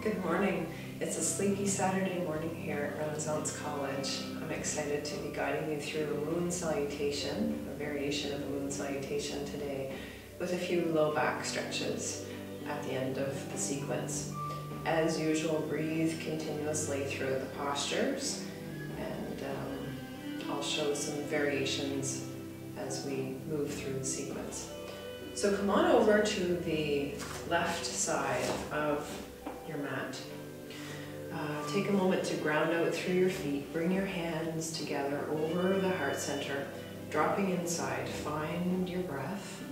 Good morning. It's a sleepy Saturday morning here at Renaissance College. I'm excited to be guiding you through a moon salutation, a variation of a moon salutation today, with a few low back stretches at the end of the sequence. As usual, breathe continuously through the postures, and I'll show some variations as we move through the sequence. So come on over to the left side of your mat. Take a moment to ground out through your feet. Bring your hands together over the heart center, dropping inside. Find your breath.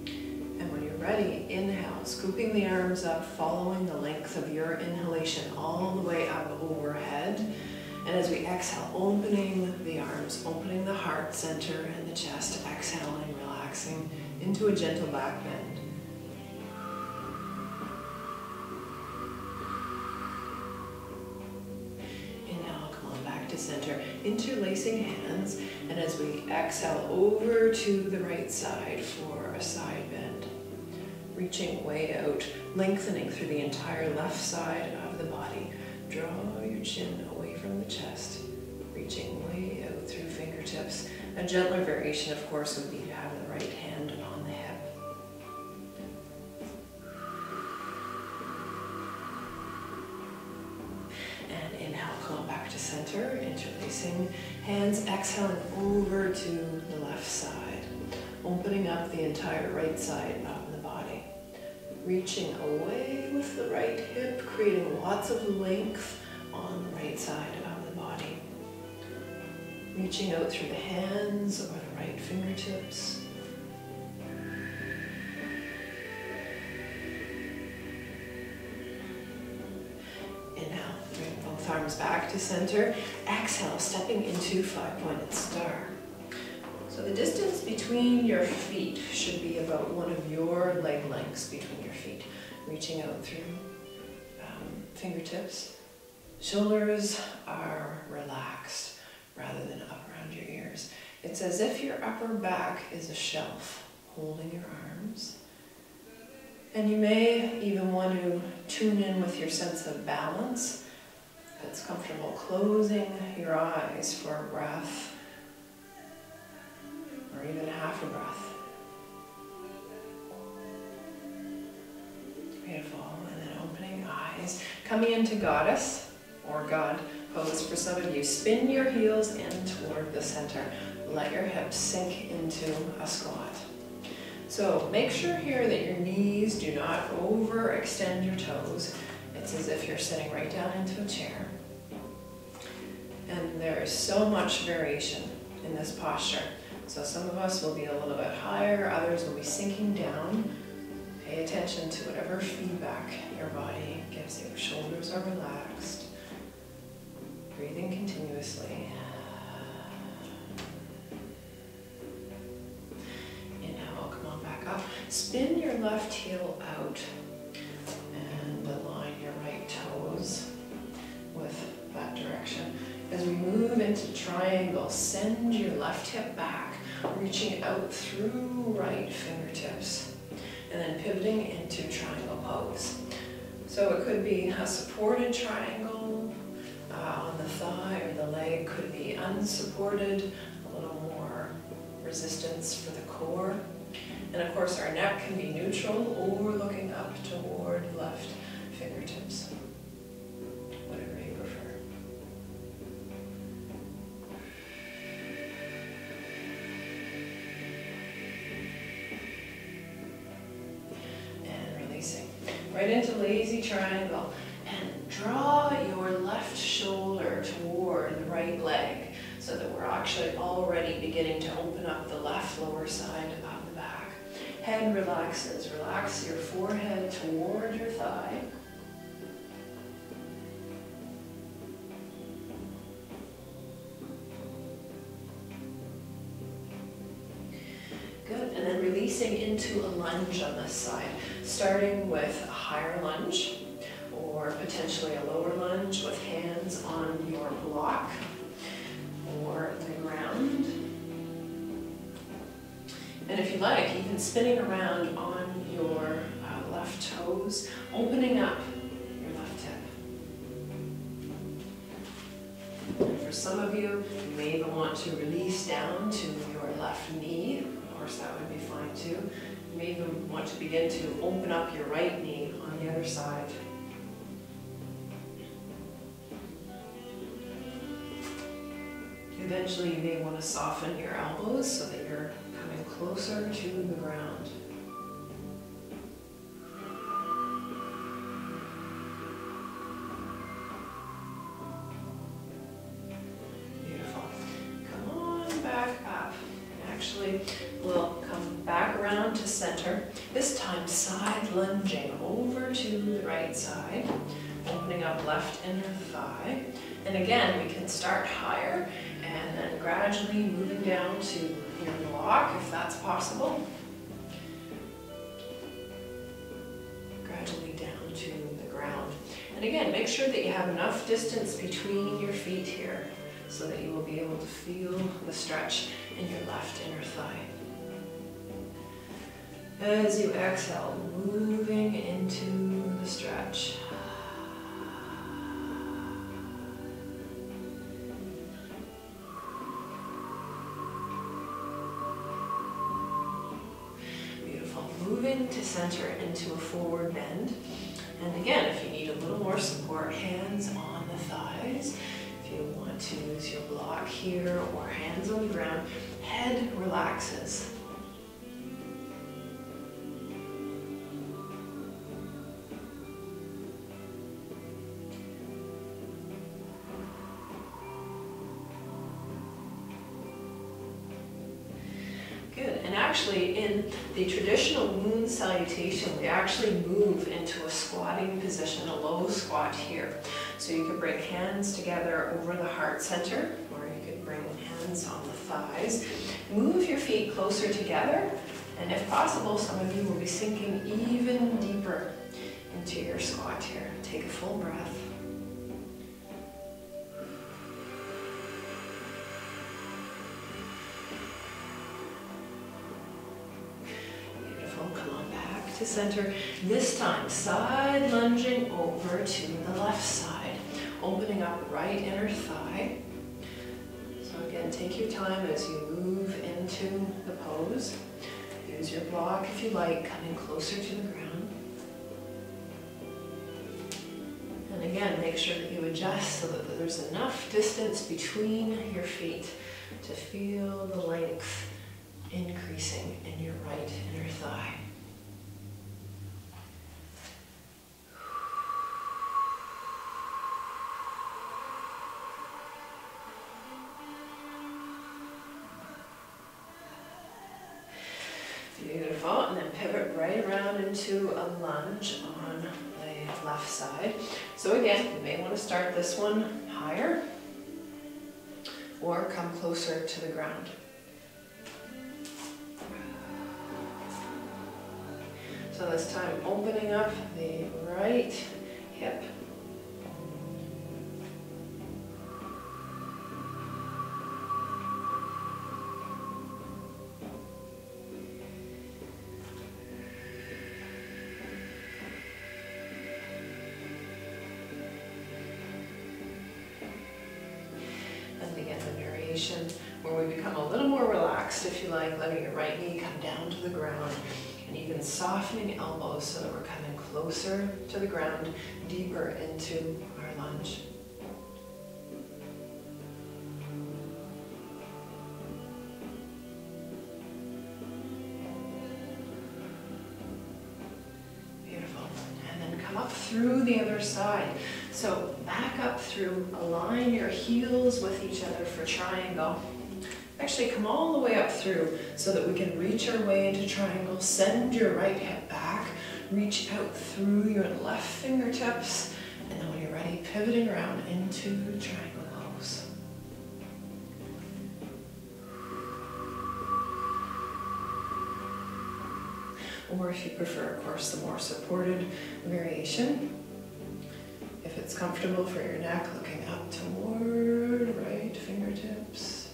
And when you're ready, inhale, scooping the arms up, following the length of your inhalation all the way up overhead. And as we exhale, opening the arms, opening the heart center and the chest, exhaling, relaxing into a gentle back bend. Inhale, come on back to center, interlacing hands, and as we exhale over to the right side for a side bend, reaching way out, lengthening through the entire left side of the body. Draw your chin away from the chest, reaching way out through fingertips. A gentler variation, of course, would be to have the right hand on the hip. And inhale, come back to center, interlacing hands, exhaling over to the left side, opening up the entire right side of the body. Reaching away with the right hip, creating lots of length on the right side of the body. Reaching out through the hands or the right fingertips. Inhale, bring both arms back to center. Exhale, stepping into five-pointed star. So the distance between your feet should be about one of your leg lengths between your feet. Reaching out through fingertips. Shoulders are relaxed rather than up around your ears. It's as if your upper back is a shelf holding your arms. And you may even want to tune in with your sense of balance. If it's comfortable, closing your eyes for a breath, or even half a breath. Beautiful. And then opening eyes, coming into goddess or God pose for some of you. Spin your heels in toward the center. Let your hips sink into a squat. So make sure here that your knees do not overextend your toes. It's as if you're sitting right down into a chair. And there is so much variation in this posture. So some of us will be a little bit higher, others will be sinking down. Pay attention to whatever feedback your body gives you. Shoulders are relaxed. Breathing continuously. Inhale, come on back up. Spin your left heel out and align your right toes with that direction. As we move into triangle, send your left hip back, reaching out through right fingertips, and then pivoting into triangle pose. So it could be a supported triangle on the thigh or the leg, could be unsupported, a little more resistance for the core. And of course our neck can be neutral or looking up toward left fingertips. Whatever you prefer. Right into lazy triangle, and draw your left shoulder toward the right leg so that we're actually already beginning to open up the left lower side of the back. Head relaxes. Relax your forehead toward your thigh. Good, and then releasing into a lunge on this side, starting with a higher lunge or potentially a lower lunge with hands on your block or the ground. And if if you like, even spinning around on your left toes, opening up your left hip. And for some of you, you may even want to release down to your left knee. Of course, that would be fine too. You may even want to begin to open up your right knee on the other side. Eventually, you may want to soften your elbows so that you're coming closer to the ground. Beautiful. Come on back up. And actually, we'll come back around to center. This time, side lunging over to the right side, opening up left inner thigh. And again, we can start higher and then gradually moving down to your block, if that's possible. Gradually down to the ground. And again, make sure that you have enough distance between your feet here so that you will be able to feel the stretch in your left inner thigh. As you exhale, moving into the stretch. Moving to center into a forward bend. And again, if you need a little more support, hands on the thighs. If you want to use your block here or hands on the ground, head relaxes. Good. And actually, in the traditional moon salutation, we actually move into a squatting position, a low squat here. So you can bring hands together over the heart center, or you could bring hands on the thighs. Move your feet closer together, and if possible, some of you will be sinking even deeper into your squat here. Take a full breath. To center. This time, side lunging over to the left side, opening up right inner thigh. So again, take your time as you move into the pose. Use your block if you like, coming closer to the ground. And again, make sure that you adjust so that there's enough distance between your feet to feel the length increasing in your right inner thigh. Beautiful, and then pivot right around into a lunge on the left side. So again, you may want to start this one higher or come closer to the ground. So this time, opening up the right hip. Where we become a little more relaxed, if you like, letting your right knee come down to the ground and even softening elbows so that we're coming closer to the ground, deeper into our lunge. Beautiful. And then come up through the other side. So back up through, align your heels with each other for triangle. Actually, come all the way up through so that we can reach our way into triangle. Send your right hip back, reach out through your left fingertips, and then when you're ready, pivoting around into triangle pose. Or if you prefer, of course, the more supported variation. If it's comfortable for your neck, looking up toward right fingertips.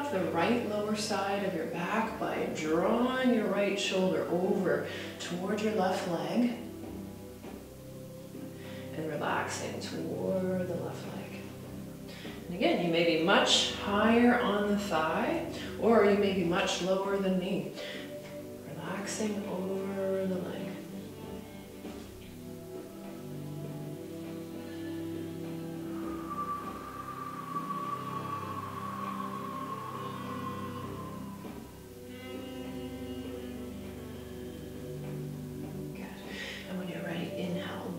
up the right lower side of your back by drawing your right shoulder over toward your left leg and relaxing toward the left leg. And again, you may be much higher on the thigh, or you may be much lower than me. Relaxing over the leg.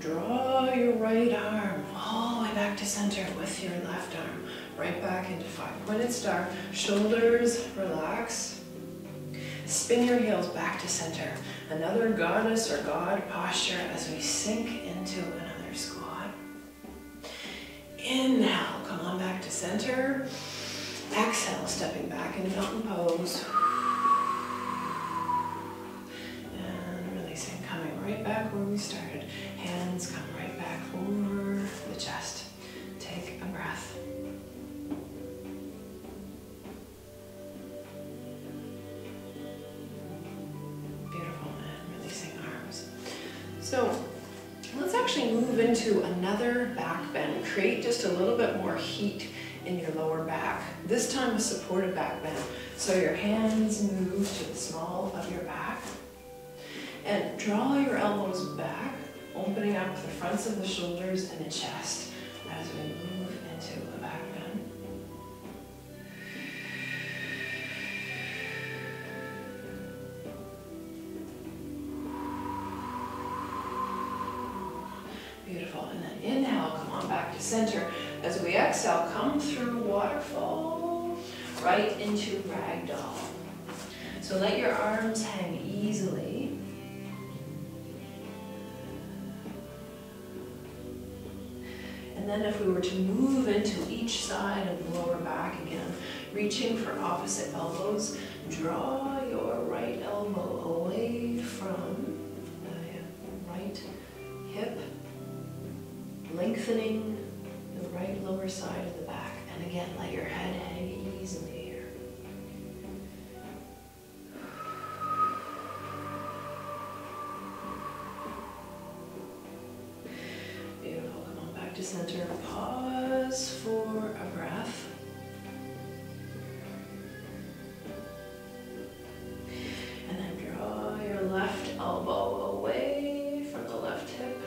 Draw your right arm all the way back to center with your left arm. Right back into 5-pointed star. Shoulders relax. Spin your heels back to center. Another goddess or god posture as we sink into another squat. Inhale, come on back to center. Exhale, stepping back into mountain pose. And releasing, coming right back where we started. Hands come right back over the chest. Take a breath. Beautiful, and releasing arms. So let's actually move into another back bend. Create just a little bit more heat in your lower back. This time a supported back bend. So your hands move to the small of your back. And draw your elbows back, opening up the fronts of the shoulders and the chest as we move into a back bend. Beautiful. And then inhale, come on back to center. As we exhale, come through waterfall right into ragdoll. So let your arms hang easily. And then if we were to move into each side of the lower back again, reaching for opposite elbows, draw your right elbow away from the right hip, lengthening the right lower side of the back. And again, let your head hang easily here. Beautiful. Come on back to center. Pause for a breath. And then draw your left elbow away from the left hip.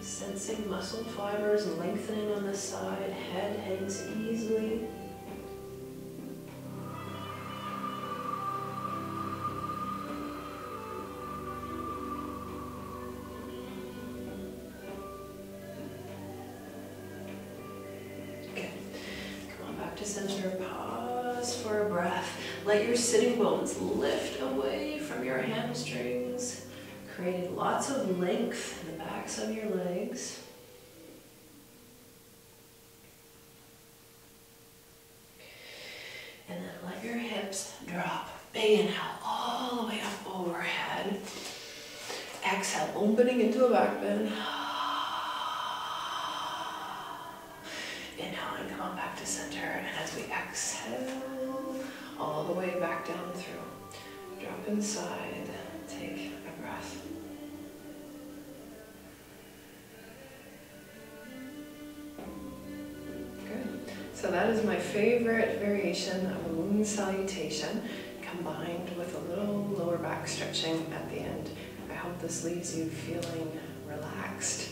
Sensing muscle fibers lengthening on the side, head hangs easily. Okay, come on back to center, pause for a breath. Let your sitting bones lift away from your hamstrings, creating lots of length in the backs of your legs. And then let your hips drop. Big inhale all the way up overhead. Exhale, opening into a back bend. Inhale and come on back to center. And as we exhale, all the way back down through. Drop inside, take a breath. So that is my favorite variation of a moon salutation, combined with a little lower back stretching at the end. I hope this leaves you feeling relaxed